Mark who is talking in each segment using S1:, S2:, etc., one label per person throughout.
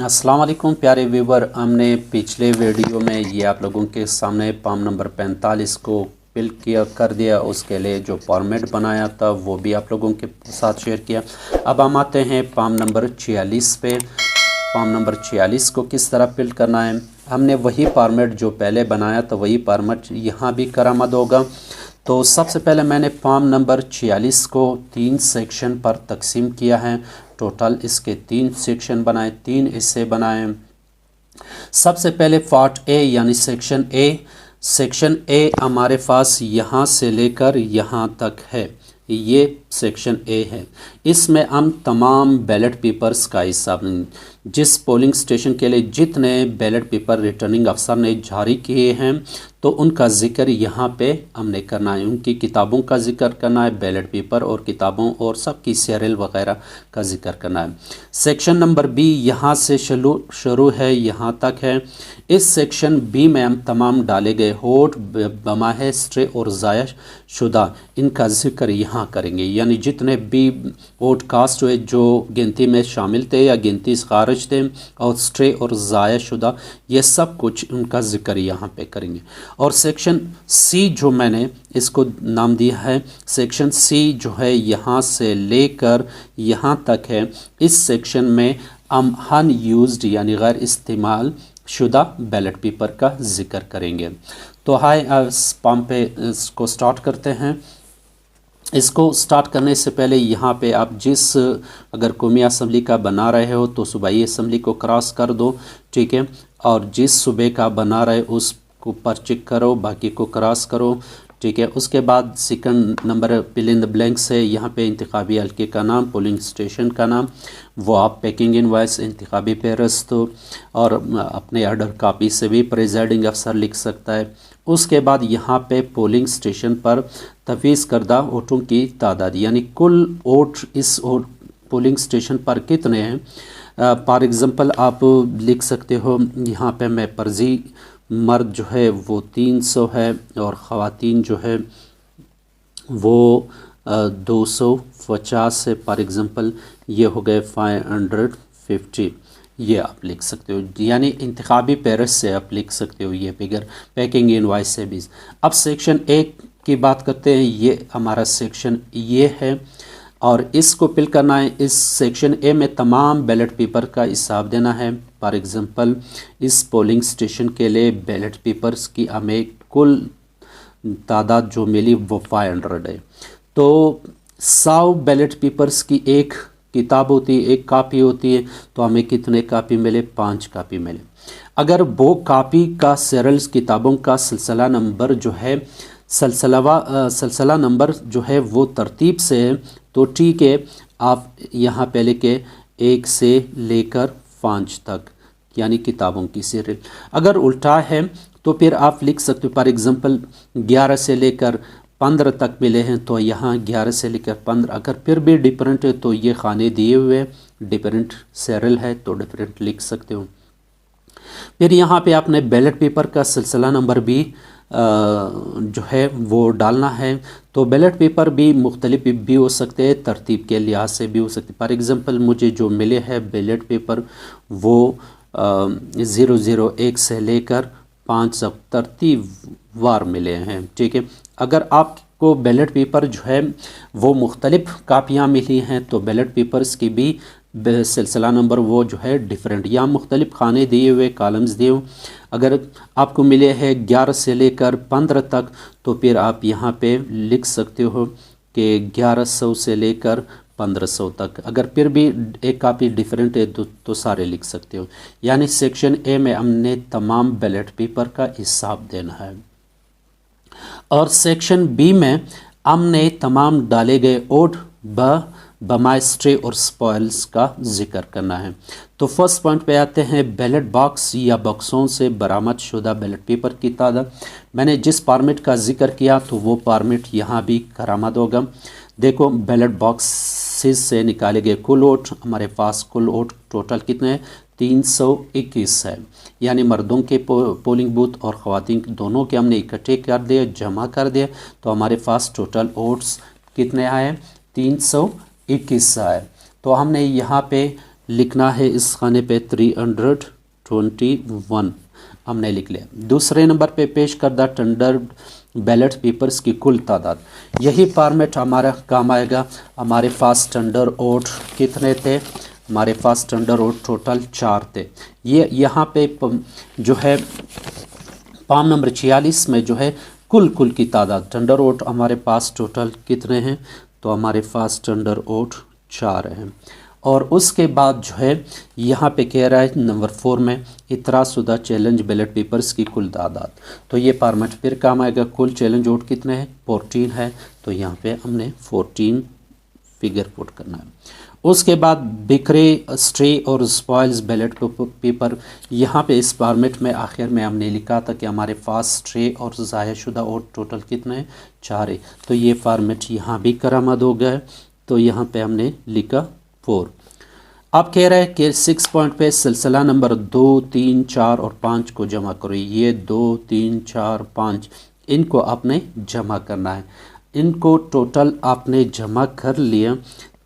S1: अस्सलाम वालेकुम प्यारे व्यूवर। हमने पिछले वीडियो में ये आप लोगों के सामने पाम नंबर 45 को फिल किया कर दिया, उसके लिए जो फॉर्मेट बनाया था वो भी आप लोगों के साथ शेयर किया। अब हम आते हैं पाम नंबर 46 पे। पाम नंबर 46 को किस तरह फिल करना है, हमने वही फॉर्मेट जो पहले बनाया था वही फॉर्मेट यहाँ भी करामद होगा। तो सबसे पहले मैंने फॉर्म नंबर 46 को 3 सेक्शन पर तकसीम किया है। टोटल इसके 3 सेक्शन बनाए, 3 हिस्से बनाए। सबसे पहले पार्ट ए यानी सेक्शन ए। सेक्शन ए हमारे पास यहाँ से लेकर यहाँ तक है, ये सेक्शन ए है। इसमें हम तमाम बैलेट पेपर्स का हिसाब, जिस पोलिंग स्टेशन के लिए जितने बैलेट पेपर रिटर्निंग अफसर ने जारी किए हैं तो उनका ज़िक्र यहाँ पे हमने करना है। उनकी किताबों का ज़िक्र करना है, बैलेट पेपर और किताबों और सब की सीरियल वगैरह का ज़िक्र करना है। सेक्शन नंबर बी यहाँ से शुरू है, यहाँ तक है। इस सेक्शन बी में हम तमाम डाले गए होट, बमाहे, स्ट्रे और ज़ाया शुदा, इनका ज़िक्र यहाँ करेंगे। यानी जितने भी वोट कास्ट हुए जो गिनती में शामिल थे या गिनती से खारिज थे, और स्ट्रे और ज़ाया शुदा, ये सब कुछ उनका ज़िक्र यहाँ पे करेंगे। और सेक्शन सी जो मैंने इसको नाम दिया है, सेक्शन सी जो है यहाँ से लेकर यहाँ तक है। इस सेक्शन में हम अनयूज्ड यानी गैर इस्तेमाल शुदा बैलेट पेपर का जिक्र करेंगे। तो हाय पाम पे इसको स्टार्ट करते हैं। इसको स्टार्ट करने से पहले यहाँ पे आप जिस अगर कौमी असम्बली का बना रहे हो तो सूबाई असम्बली को क्रॉस कर दो, ठीक है। और जिस सूबे का बना रहे उसको पर चेक करो, बाकी को क्रॉस करो, ठीक है। उसके बाद second number fill in the blank से यहाँ पे इंतखाबी हल्के का नाम, पोलिंग स्टेशन का नाम, वो आप पैकिंग इनवाइस, इंतखाबी फेहरिस्त और अपने ऑर्डर कापी से भी प्रिजाइडिंग अफसर लिख सकता है। उसके बाद यहाँ पे पोलिंग स्टेशन पर तफवीज़ करदा वोटों की तादाद, यानी कुल वोट इस पोलिंग स्टेशन पर कितने हैं। फॉर एग्ज़ाम्पल आप लिख सकते हो यहाँ पे मैं पर्जी मर्द जो है वो 300 है और ख़वातीन जो है वो 250 है। फॉर एग्ज़ाम्पल ये हो गए 550, ये आप लिख सकते हो। यानी इंतखाबी पेरिस से आप लिख सकते हो ये फिगर, पैकिंग इनवाइस से भी। अब सेक्शन ए की बात करते हैं। ये हमारा सेक्शन ये है और इसको फिल करना है। इस सेक्शन ए में तमाम बैलेट पेपर का हिसाब देना है। फॉर एग्ज़ाम्पल इस पोलिंग स्टेशन के लिए बैलेट पेपर्स की हमें कुल तादाद जो मिली वो 500 है। तो 100 बैलेट पेपर्स की एक किताब होती है, एक कापी होती है, तो हमें कितने कापी मिले? 5 कापी मिले। अगर वो कापी का सीरियल किताबों का सिलसिला नंबर जो है सिलसिला नंबर जो है वो तरतीब से है तो ठीक है, आप यहाँ पे लिखे 1 से लेकर 5 तक, यानी किताबों की सीरियल। अगर उल्टा है तो फिर आप लिख सकते हो, फॉर एग्ज़ाम्पल 11 से लेकर 15 तक मिले हैं तो यहाँ 11 से लेकर 15। अगर फिर भी डिफरेंट है तो ये खाने दिए हुए डिफरेंट सीरियल है तो डिफरेंट लिख सकते हो। फिर यहाँ पे आपने बैलेट पेपर का सिलसिला नंबर भी जो है वो डालना है। तो बैलेट पेपर भी मुख्तलिफ भी हो सकते हैं, तरतीब के लिहाज से भी हो सकते। फॉर एग्ज़ाम्पल मुझे जो मिले हैं बैलेट पेपर वो 001 से लेकर 5 तक तरतीब वार मिले हैं, ठीक है। अगर आपको बैलेट पेपर जो है वो मुख्तलिफ कापियाँ मिली हैं तो बैलेट पेपर्स की भी सिलसिला नंबर वो जो है डिफरेंट, या मुख्तलिफ खाने दिए हुए, कॉलम्स दिए हुए। अगर आपको मिले हैं 11 से लेकर 15 तक तो फिर आप यहाँ पे लिख सकते हो कि 1100 से लेकर 1500 तक। अगर फिर भी एक कापी डिफरेंट है तो सारे लिख सकते हो। यानी सेक्शन ए में हमने तमाम बैलेट पेपर का हिसाब देना है। और सेक्शन बी में हमने तमाम डाले गए ओट बमाए, स्ट्रे और स्पॉइल्स का जिक्र करना है। तो फर्स्ट पॉइंट पे आते हैं, बैलेट बॉक्स या बॉक्सों से बरामद शुदा बैलेट पेपर की तादाद। मैंने जिस फॉर्मेट का जिक्र किया तो वो फॉर्मेट यहाँ भी करामद होगा। देखो बैलेट बॉक्सेस से निकाले गए कुल वोट, हमारे पास कुल वोट टोटल कितने हैं? 321 है। यानी मर्दों के पोलिंग बूथ और ख़वातीन दोनों के हमने इकट्ठे कर दिए, जमा कर दिए, तो हमारे पास टोटल वोट्स कितने आए? 321 आए। तो हमने यहाँ पे लिखना है इस खाने पे 321 हमने लिख लिया। दूसरे नंबर पे पेश करदा टेंडर बैलेट पेपर्स की कुल तादाद, यही फॉर्मेट हमारा काम आएगा। हमारे पास टेंडर वोट कितने थे, हमारे पास टेंडर वोट टोटल 4 थे। ये यहाँ पे जो है फॉर्म नंबर 46 में जो है कुल की तादाद टेंडर वोट हमारे पास टोटल कितने हैं, तो हमारे पास टेंडर वोट 4 हैं। और उसके बाद जो है यहाँ पे कह रहा है नंबर 4 में इतराज़शुदा चैलेंज बैलेट पेपर्स की कुल तादाद, तो ये फॉर्मेट फिर काम आएगा। कुल चैलेंज वोट कितने हैं, 14 है, तो यहाँ पे हमने 14 फिगर पुट करना है। उसके बाद बिखरे, स्ट्रे और स्पॉइल्स बैलेट पेपर, यहाँ पे इस फॉर्मेट में आखिर में हमने लिखा था कि हमारे पास स्ट्रे और ज़ाया शुदा वोट टोटल कितने हैं, 4 है, तो ये फॉर्मेट यहाँ भी करामद हो गया है, तो यहाँ पे हमने लिखा 4। अब कह रहा है कि 6 पॉइंट पे सिलसिला नंबर 2, 3, 4 और 5 को जमा करो। ये 2, 3, 4, 5 इनको आपने जमा करना है। इनको टोटल आपने जमा कर लिया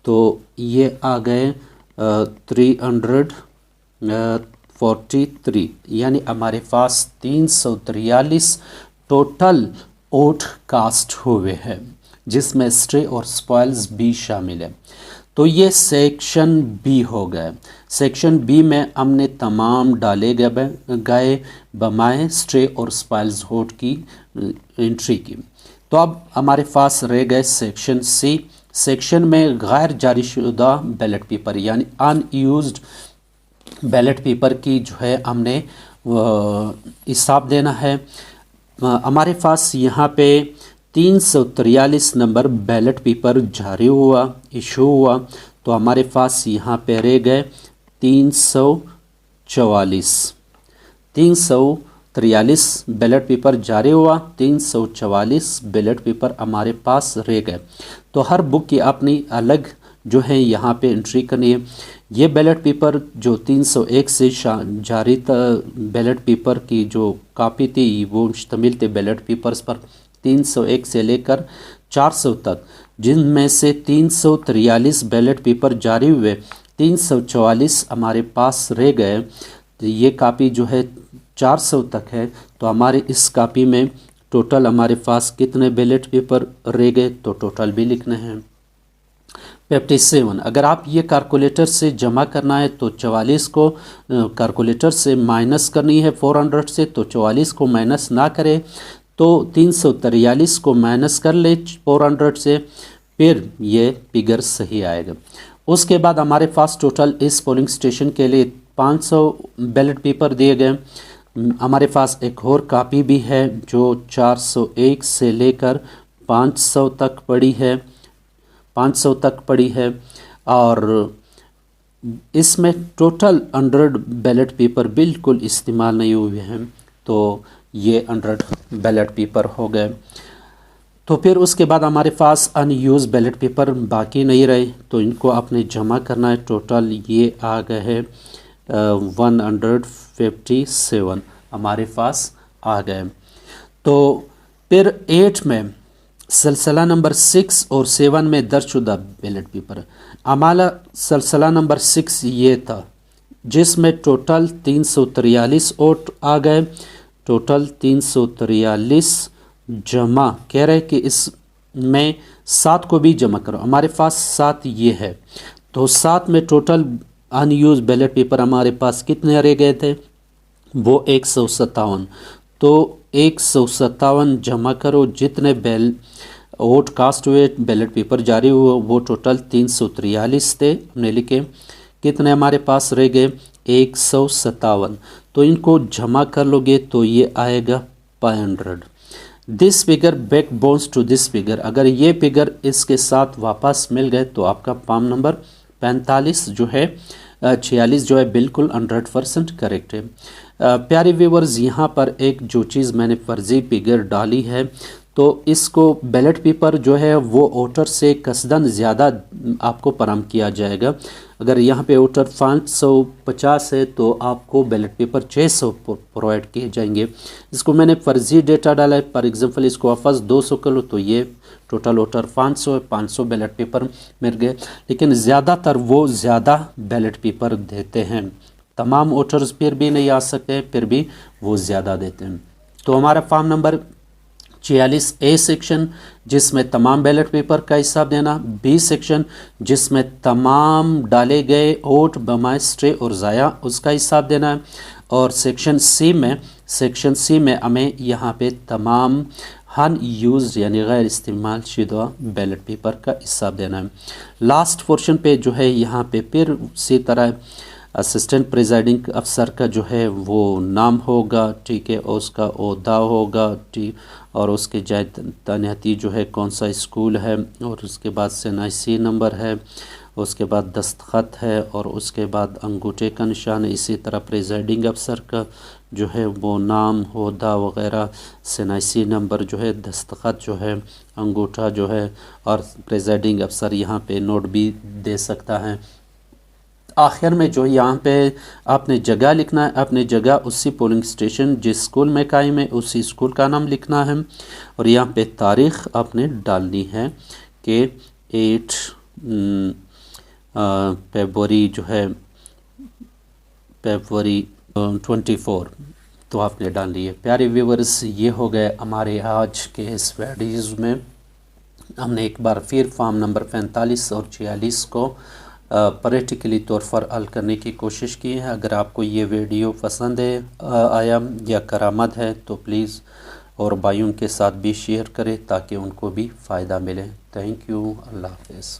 S1: तो ये आ गए 343, यानी हमारे पास 343 टोटल वोट कास्ट हुए हैं, जिसमें स्ट्रे और स्पॉइल्स भी शामिल है। तो ये सेक्शन बी हो गए। सेक्शन बी में हमने तमाम डाले गए बमाए स्ट्रे और स्पॉइल्स वोट की एंट्री की। तो अब हमारे पास रह गए सेक्शन सी। सेक्शन में गैर जारी शुदा बैलेट पेपर यानी अनयूज्ड बैलेट पेपर की जो है हमने हिसाब देना है। हमारे पास यहाँ पे 343 नंबर बैलेट पेपर जारी हुआ, इशू हुआ, तो हमारे पास यहाँ पे रह गए 343 बैलेट पेपर जारी हुआ, 344 बैलेट पेपर हमारे पास रह गए। तो हर बुक की अपनी अलग जो है यहाँ पे एंट्री करनी है। ये बैलेट पेपर जो 301 से जारी बैलेट पेपर की जो कापी थी वो मुश्तमिल थे बैलेट पेपर्स पर 301 से लेकर 400 तक, जिनमें से 343 बैलेट पेपर जारी हुए, 344 हमारे पास रह गए। तो ये कापी जो है 400 तक है, तो हमारे इस कापी में टोटल हमारे पास कितने बैलेट पेपर रह गए, तो टोटल भी लिखने हैं 57। अगर आप ये कैलकुलेटर से जमा करना है तो 44 को कैलकुलेटर से माइनस करनी है 400 से, तो 44 को माइनस ना करें तो 343 को माइनस कर ले 400 से, फिर ये फिगर सही आएगा। उसके बाद हमारे पास टोटल इस पोलिंग स्टेशन के लिए 500 बैलेट पेपर दिए गए। हमारे पास एक और कापी भी है जो 401 से लेकर 500 तक पड़ी है, और इसमें टोटल 100 बैलेट पेपर बिल्कुल इस्तेमाल नहीं हुए हैं, तो ये 100 बैलेट पेपर हो गए। तो फिर उसके बाद हमारे पास अनयूज बैलेट पेपर बाकी नहीं रहे, तो इनको आपने जमा करना है। टोटल ये आ गए हैं 157 हमारे पास आ गए। तो फिर 8 में सिलसिला नंबर 6 और 7 में दर्जशुदा बैलेट पेपर, हमारा सिलसिला नंबर 6 ये था जिसमें टोटल 343 वोट आ गए। टोटल 343 जमा कह रहे कि इसमें 7 को भी जमा करो, हमारे पास 7 ये है, तो 7 में टोटल अनयूज बैलेट पेपर हमारे पास कितने रह गए थे, वो 157। तो 157 जमा करो, जितने वोट कास्ट हुए बैलेट पेपर जारी हुए वो टोटल 343 थे, हमने लिखे कितने हमारे पास रह गए 157। तो इनको जमा कर लोगे तो ये आएगा 500। This figure back bones to this figure, अगर ये फिगर इसके साथ वापस मिल गए तो आपका फॉर्म नंबर 45 जो है 46 जो है बिल्कुल 100% करेक्ट है। प्यारे व्यूवर्स, यहाँ पर एक जो चीज़ मैंने फर्जी फिगर डाली है तो इसको बैलेट पेपर जो है वो वोटर से कसदन ज़्यादा आपको फराहम किया जाएगा। अगर यहाँ पे वोटर 550 है तो आपको बैलेट पेपर 600 प्रोवाइड किए जाएंगे। इसको मैंने फर्जी डेटा डाला है। फॉर एग्जांपल इसको वापस 200 कर लो तो ये टोटल वोटर 500 है, 500 बैलेट पेपर मिल गए। लेकिन ज़्यादातर वो ज़्यादा बैलेट पेपर देते हैं। तमाम वोटर्स फिर भी नहीं आ सकते, फिर भी वो ज़्यादा देते हैं। तो हमारा फॉर्म नंबर 46A सेक्शन जिसमें तमाम बैलेट पेपर का हिसाब देना, बी सेक्शन जिसमें तमाम डाले गए वोट बमाए स्ट्रे और ज़ाया उसका हिसाब देना है, और सेक्शन सी में हमें यहाँ पे तमाम अनयूज्ड यानी गैर इस्तेमाल शुदा बैलेट पेपर का हिसाब देना है। लास्ट पोर्शन पे जो है यहाँ पे फिर उसी तरह असिस्टेंट प्रिजाइडिंग अफसर का जो है वो नाम होगा, ठीक है, और उसका ओहदा होगा, ठीक, और उसके जाय तैनाती जो है कौन सा स्कूल है, और उसके बाद NIC नंबर है, उसके बाद दस्तखत है, और उसके बाद अंगूठे का निशान है। इसी तरह प्रिजाइडिंग अफसर का जो है वो नाम, ओहदा वगैरह, NIC नंबर जो है, दस्तखत जो है, अंगूठा जो है, और प्रिजाइडिंग अफसर यहाँ पे नोट भी दे सकता है। आखिर में जो यहाँ पे आपने जगह लिखना है, अपने जगह उसी पोलिंग स्टेशन जिस स्कूल में कायम है उसी स्कूल का नाम लिखना है, और यहाँ पे तारीख़ आपने डालनी है कि 8 फरवरी जो है फरवरी 24 तो आपने डाल ली है। प्यारे व्यूवर्स, ये हो गए हमारे आज के इस वीडियोज़ में। हमने एक बार फिर फॉर्म नंबर 45 और 46 को प्रैक्टिकली तौर पर हल करने की कोशिश की है। अगर आपको ये वीडियो पसंद है आया या करामद है तो प्लीज़ और भाइयों के साथ भी शेयर करें ताकि उनको भी फ़ायदा मिले। Thank you. अल्लाह हाफ़िज़।